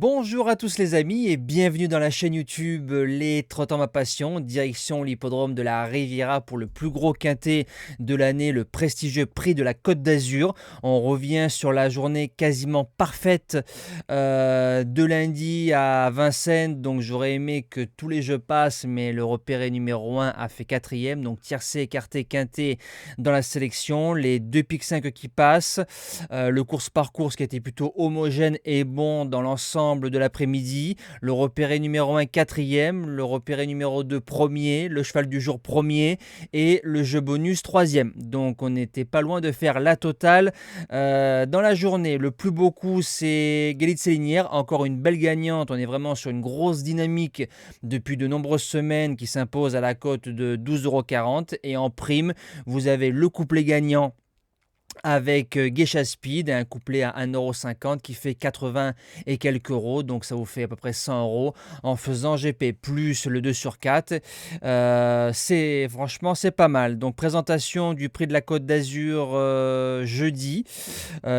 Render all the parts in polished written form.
Bonjour à tous les amis et bienvenue dans la chaîne YouTube Les Trottants ma passion, direction l'hippodrome de la Riviera pour le plus gros quintet de l'année, le prestigieux prix de la Côte d'Azur. On revient sur la journée quasiment parfaite de lundi à Vincennes, donc j'aurais aimé que tous les jeux passent, mais le repéré numéro 1 a fait quatrième, donc tiercé, écarté, quintet dans la sélection, les deux pics 5 qui passent, le course par course qui était plutôt homogène et bon dans l'ensemble de l'après-midi, le repéré numéro 1 quatrième, le repéré numéro 2 premier, le cheval du jour premier et le jeu bonus troisième. Donc on n'était pas loin de faire la totale dans la journée. Le plus beau coup c'est Gélite Sélinière, encore une belle gagnante, on est vraiment sur une grosse dynamique depuis de nombreuses semaines qui s'impose à la cote de 12,40 € et en prime vous avez le couplet gagnant avec Geisha Speed, un couplet à 1,50 € qui fait 80 et quelques euros, donc ça vous fait à peu près 100 € en faisant GP plus le 2 sur 4. Franchement c'est pas mal. Donc présentation du prix de la Côte d'Azur jeudi,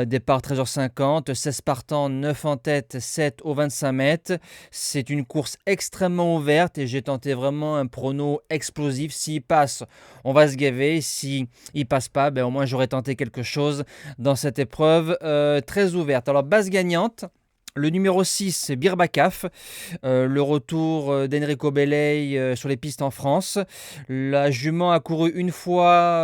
départ 13h50, 16 partants, 9 en tête, 7 au 25 mètres. C'est une course extrêmement ouverte et j'ai tenté vraiment un prono explosif. S'il passe, on va se gaver. S'il passe pas, au moins j'aurais tenté quelque chose dans cette épreuve très ouverte. Alors base gagnante, le numéro 6, Birbacaf, le retour d'Enrico Belley sur les pistes en France. La jument a couru une fois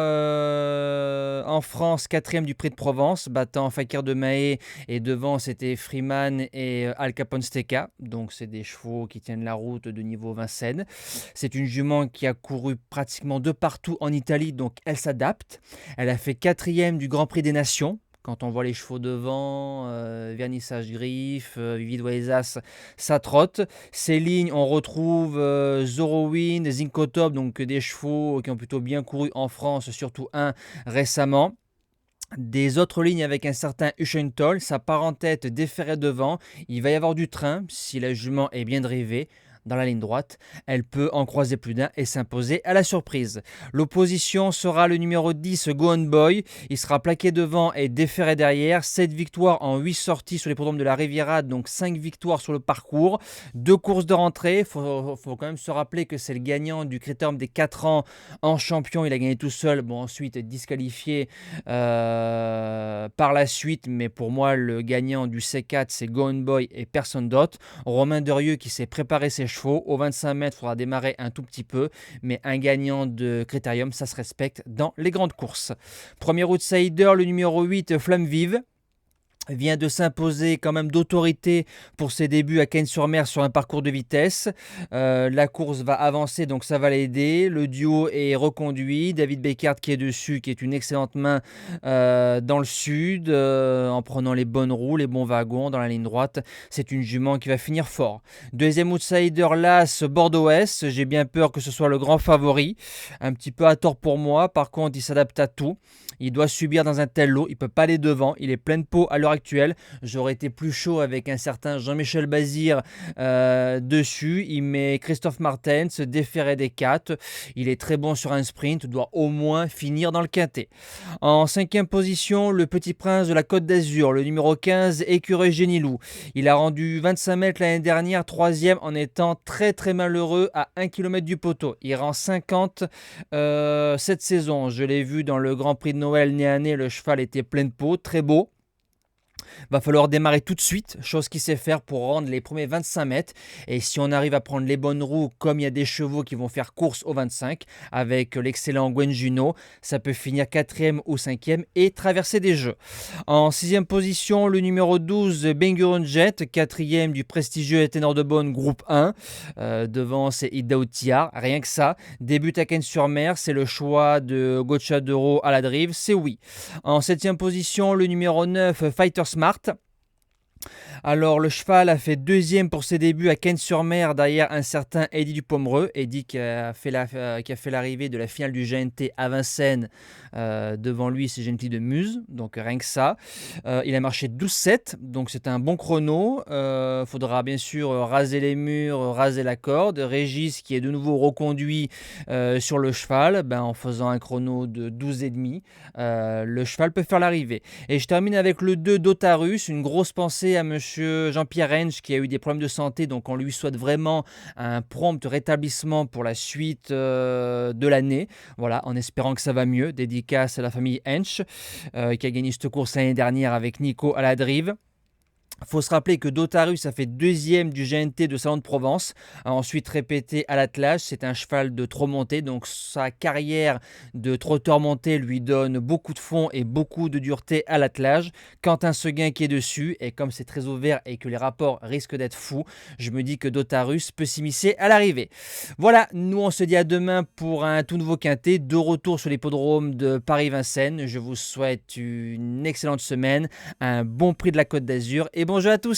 en France, quatrième du Prix de Provence, battant Fakir de Mahé, et devant c'était Freeman et Al Capone Stecca. Donc c'est des chevaux qui tiennent la route de niveau Vincennes. C'est une jument qui a couru pratiquement de partout en Italie, donc elle s'adapte. Elle a fait quatrième du Grand Prix des Nations. Quand on voit les chevaux devant, Vernissage Griffe, Vivid Waisas, ça trotte. Ces lignes, on retrouve Zorrowin, Zinkotop, donc des chevaux qui ont plutôt bien couru en France, surtout un récemment. Des autres lignes avec un certain Ushentol, sa part en tête déférée devant. Il va y avoir du train si la jument est bien drivée. Dans la ligne droite, elle peut en croiser plus d'un et s'imposer à la surprise. L'opposition sera le numéro 10, Go On Boy. Il sera plaqué devant et déféré derrière. 7 victoires en 8 sorties sur les programmes de la Riviera, donc 5 victoires sur le parcours. 2 courses de rentrée. Il faut quand même se rappeler que c'est le gagnant du critérium des 4 ans en champion. Il a gagné tout seul. Bon, ensuite disqualifié par la suite. Mais pour moi, le gagnant du C4, c'est Go On Boy et personne d'autre. Romain Derieux qui s'est préparé ses chevaux. Au 25 mètres, il faudra démarrer un tout petit peu, mais un gagnant de critérium, ça se respecte dans les grandes courses. Premier outsider, le numéro 8, Flamme Vive, vient de s'imposer quand même d'autorité pour ses débuts à Cagnes-sur-Mer sur un parcours de vitesse. La course va avancer, donc ça va l'aider. Le duo est reconduit. David Beckert qui est dessus, qui est une excellente main dans le sud, en prenant les bonnes roues, les bons wagons dans la ligne droite. C'est une jument qui va finir fort. Deuxième outsider, l'As Bordeaux-Ouest. J'ai bien peur que ce soit le grand favori. Un petit peu à tort pour moi. Par contre, il s'adapte à tout. Il doit subir dans un tel lot, il ne peut pas aller devant, il est plein de peau à l'heure actuelle. J'aurais été plus chaud avec un certain Jean-Michel Bazir dessus. Il met Christophe Martens, déféré des 4. Il est très bon sur un sprint, doit au moins finir dans le quintet. En 5e position, le Petit Prince de la Côte d'Azur, le numéro 15, Écureuil Génilou. Il a rendu 25 mètres l'année dernière, 3e en étant très très malheureux à 1 km du poteau. Il rend 50 cette saison. Je l'ai vu dans le Grand Prix de Noël nez à nez, le cheval était plein de peau, très beau. Va falloir démarrer tout de suite, chose qu'il sait faire pour rendre les premiers 25 mètres. Et si on arrive à prendre les bonnes roues, comme il y a des chevaux qui vont faire course au 25, avec l'excellent Gwen Juno, ça peut finir 4e ou 5e et traverser des jeux. En 6e position, le numéro 12, Bengurun Jet, 4e du prestigieux Ténor de Beaune groupe 1. Devant, c'est Idaoutia, rien que ça. Débute à Cagnes-sur-Mer, c'est le choix de Gaucha d'Euro à la drive, c'est oui. En 7e position, le numéro 9, Fighter Smart. Alors le cheval a fait 2e pour ses débuts à Cagnes-sur-Mer derrière un certain Eddy Dupomereux. Eddy qui a fait l'arrivée de la finale du GNT à Vincennes. Devant lui c'est Gentil de Muse, donc rien que ça. Il a marché 12,7, donc c'est un bon chrono. Faudra bien sûr raser les murs, raser la corde. Régis qui est de nouveau reconduit sur le cheval en faisant un chrono de 12,5. Le cheval peut faire l'arrivée. Et je termine avec le 2 Dotarus, une grosse pensée penser à monsieur Jean-Pierre Hench qui a eu des problèmes de santé, donc on lui souhaite vraiment un prompt rétablissement pour la suite de l'année. Voilà, en espérant que ça va mieux. Dédicace à la famille Hench qui a gagné cette course l'année dernière avec Nico à la drive. Il faut se rappeler que Dotarus a fait deuxième du GNT de Salon de Provence, a ensuite répété à l'attelage. C'est un cheval de trop monté, donc sa carrière de trotteur monté lui donne beaucoup de fond et beaucoup de dureté à l'attelage. Quentin Seguin qui est dessus, et comme c'est très ouvert et que les rapports risquent d'être fous, je me dis que Dotarus peut s'immiscer à l'arrivée. Voilà, nous on se dit à demain pour un tout nouveau quintet, de retour sur l'hippodrome de Paris-Vincennes. Je vous souhaite une excellente semaine, un bon prix de la Côte d'Azur et bon jeu à tous.